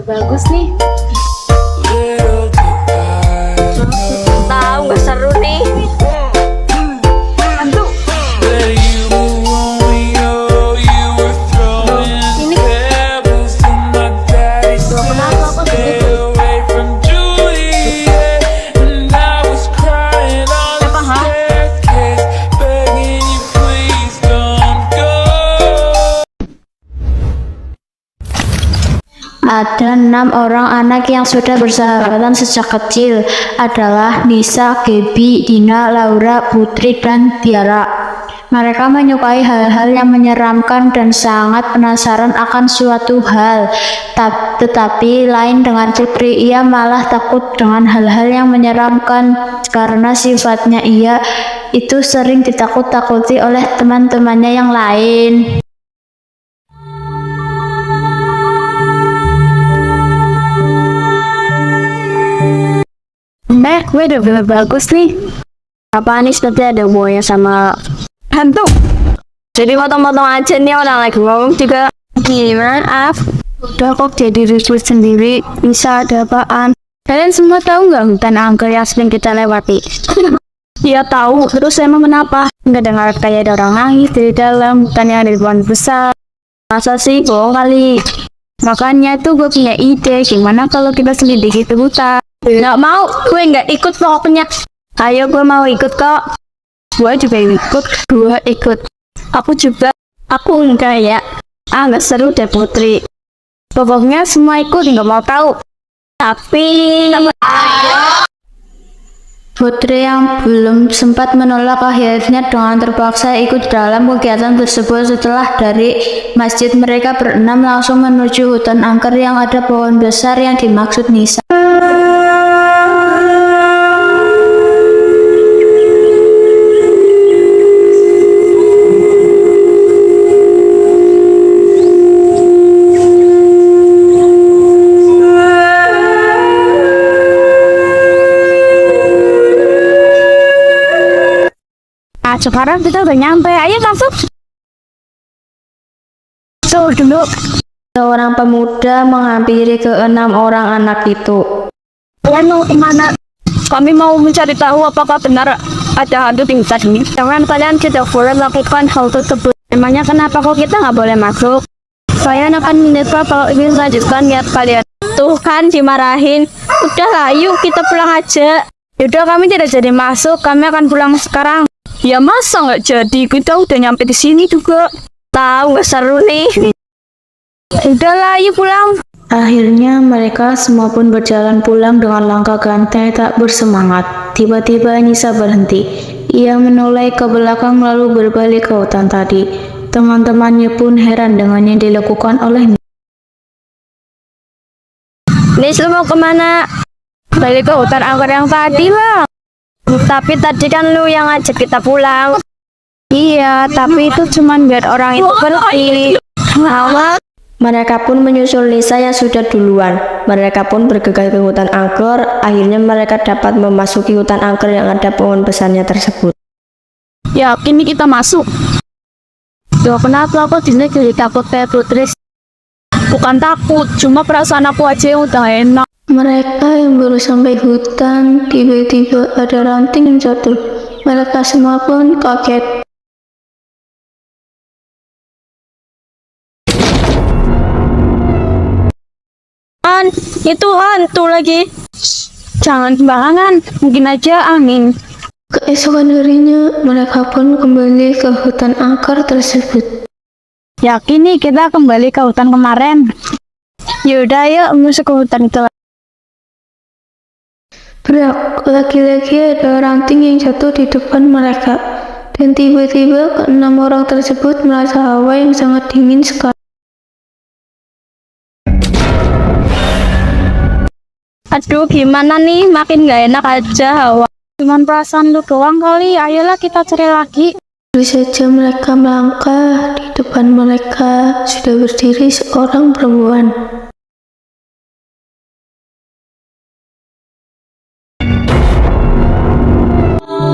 Bagus nih. Tahu nggak seru nih. Hantu. Ada 6 orang anak yang sudah bersahabatan sejak kecil, adalah Nisa, Gaby, Dina, Laura, Putri, dan Tiara. Mereka menyukai hal-hal yang menyeramkan dan sangat penasaran akan suatu hal. Tetapi lain dengan Putri, ia malah takut dengan hal-hal yang menyeramkan karena sifatnya ia itu sering ditakut-takuti oleh teman-temannya yang lain. Gue udah film bagus nih. Apa nih, seperti ada hubungannya sama Hantu. jadi potong-potong aja nih, orang lagi ngomong juga. Maaf. Udah kok jadi ribut sendiri. Bisa ada apaan? Kalian semua tahu nggak hutan angker yang sering kita lewati? Iya tahu. Terus emang kenapa? Nggak dengar kayak ada orang nangis dari dalam hutan yang ada di pohon besar. Masa sih? Bohong kali. Makanya tuh gue punya ide. Gimana kalau kita selidiki ke hutan? Nggak mau, gue nggak ikut pokoknya. Ayo, gue mau ikut kok. Gue juga ikut, gue ikut. Aku juga, aku enggak ya. Nggak seru deh Putri. Pokoknya semua ikut, nggak mau tahu. Tapi Putri yang belum sempat menolak akhirnya dengan terpaksa ikut dalam kegiatan tersebut. Setelah dari masjid, mereka berenam langsung menuju hutan angker yang ada pohon besar yang dimaksud Nisa. sekarang kita udah nyampe. Ayo masuk. Dulu. Seorang pemuda menghampiri ke-6 orang anak itu. Kalian mau kemana? Kami mau mencari tahu apakah benar ada hantu di hutan ini. Jangan kalian tidak boleh melakukan hal tersebut. Emangnya kenapa kok kita nggak boleh masuk? Saya akan mencoba kalau ingin lanjutkan niat kalian. Tuh kan dimarahin. Udahlah, yuk kita pulang aja. Yaudah, kami tidak jadi masuk. Kami akan pulang sekarang. Ya masa nggak jadi? Kita udah nyampe di sini juga. Tahu nggak seru nih. Udahlah, yuk pulang. Akhirnya mereka semua pun berjalan pulang dengan langkah gantai tak bersemangat. Tiba-tiba Nisa berhenti. Ia menoleh ke belakang lalu berbalik ke hutan tadi. Teman-temannya pun heran dengan yang dilakukan oleh Nis, lu mau kemana? Balik ke hutan angker yang tadi lah. Tapi tadi kan lu yang ngajak kita pulang. Iya, tapi itu cuman biar orang itu pergi. Mereka pun menyusul Nisa yang sudah duluan. Mereka pun bergegas ke hutan angker. Akhirnya mereka dapat memasuki hutan angker yang ada pohon besarnya tersebut. Ya, kini kita masuk. Loh, kenapa aku disini jadi takut kayak Putri? Bukan takut, cuma perasaan aku aja yang udah enak. Mereka yang baru sampai hutan, tiba-tiba ada ranting yang jatuh. Mereka semua pun kaget. Itu hantu lagi. Jangan sembarangan, mungkin aja angin. Keesokan harinya, mereka pun kembali ke hutan angker tersebut. Yakin nih kita kembali ke hutan kemarin. Yaudah, yuk masuk ke hutan itu. Berak, lagi-lagi ada ranting yang jatuh di depan mereka. Dan tiba-tiba keenam orang tersebut merasa hawa yang sangat dingin sekali. Aduh, gimana nih? Makin gak enak aja hawa. Cuman perasaan lu doang kali. Ayolah kita cari lagi. Baru saja mereka melangkah, di depan mereka sudah berdiri seorang perempuan.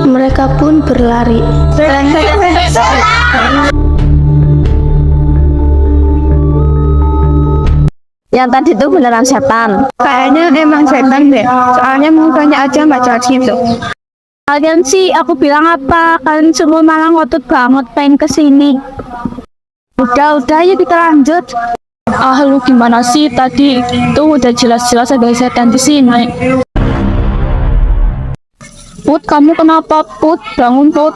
Mereka pun berlari. Yang tadi tuh beneran setan. Kayaknya emang setan deh. Soalnya mukanya aja nggak cocok gitu. Kalian sih, aku bilang apa? Kalian semua malah ngotot banget pengen kesini. Udah, yuk kita lanjut. Ah, lu gimana sih tadi? Tuh udah jelas-jelas ada setan di sini. Put, kamu kenapa, Put? Bangun, Put.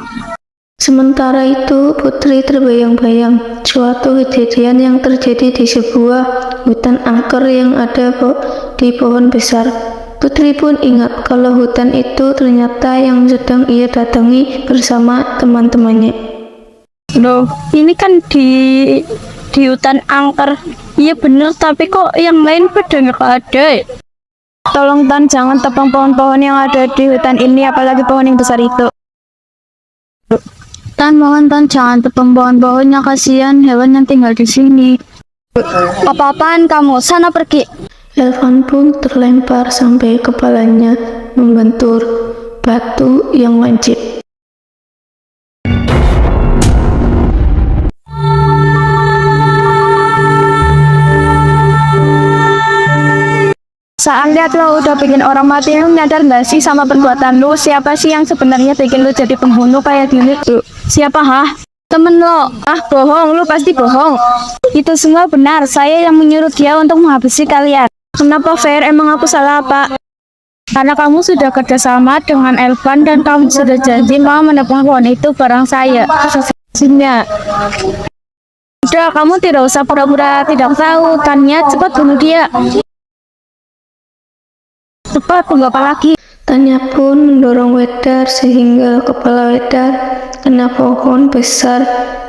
Sementara itu, Putri terbayang-bayang suatu kejadian yang terjadi di sebuah hutan angker yang ada di pohon besar. Putri pun ingat kalau hutan itu ternyata yang sedang ia datangi bersama teman-temannya. Loh, ini kan di hutan angker. Iya bener, tapi kok yang lain pada nggak ada? Tolong Tan, jangan tebang pohon-pohon yang ada di hutan ini, apalagi pohon yang besar itu. Tan, mohon Tan, jangan tebang pohon-pohonnya, kasihan hewan yang tinggal di sini. Apa-apaan kamu? Sana pergi. Elvan pun terlempar sampai kepalanya membentur batu yang lancip. Saat lihat lo udah bikin orang mati, lu nyadar gak sih sama perbuatan lu? Siapa sih yang sebenarnya bikin lu jadi pembunuh kayak gini tuh? Siapa, hah? Temen lo? Ah, bohong, lu pasti bohong. Itu semua benar, saya yang menyuruh dia untuk menghabisi kalian. Kenapa, Fair? Emang aku salah apa? Karena kamu sudah kerjasama dengan Elvan dan kamu sudah janji mau menebang pohon itu bareng saya. Sehingga udah, kamu tidak usah pura-pura tidak tahu. Tanya, cepat bunuh dia. Cepat, tunggu apa lagi? Tanya pun mendorong Wedar sehingga kepala Wedar kena pohon besar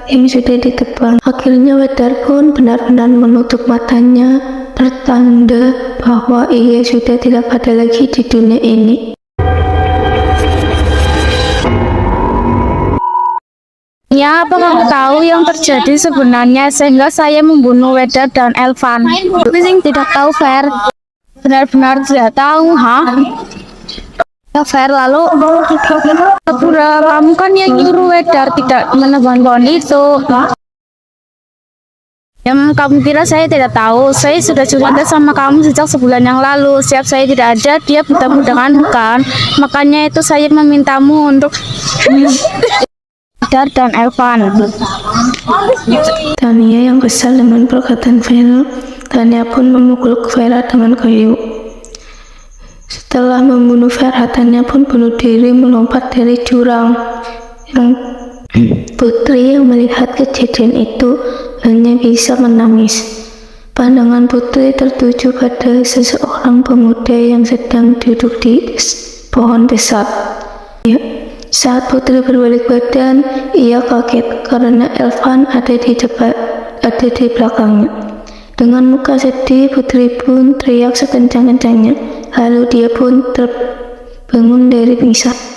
yang sudah ditebang. Akhirnya Wedar pun benar-benar menutup matanya, pertanda bahwa ia sudah tidak ada lagi di dunia ini. Ya, apa kamu tahu yang terjadi sebenarnya sehingga saya membunuh Wedar dan Elvan? Tidak tahu, Fair. Benar-benar tidak tahu, hah? Ya, Fair, lalu kamu kan yang nyuruh Wedar tidak menebang pohon itu. Yang kamu kira saya tidak tahu? Saya sudah cerita sama kamu sejak sebulan yang lalu. Siap saya tidak ada, dia mudah-mudahan bukan. Makanya itu saya memintamu untuk Wedar dan Elvan. Tania yang kesal dengan perkataan Vera, Tania pun memukul Vera dengan kayu. Setelah membunuh Vera, Tania pun bunuh diri melompat dari jurang. Putri yang melihat kejadian itu hanya bisa menangis. Pandangan Putri tertuju pada seseorang pemuda yang sedang duduk di pohon besar. Saat Putri berbalik badan, ia kaget karena Elvan ada di belakangnya. Dengan muka sedih, Putri pun teriak sekencang-kencangnya. Lalu dia pun terbangun dari pingsan.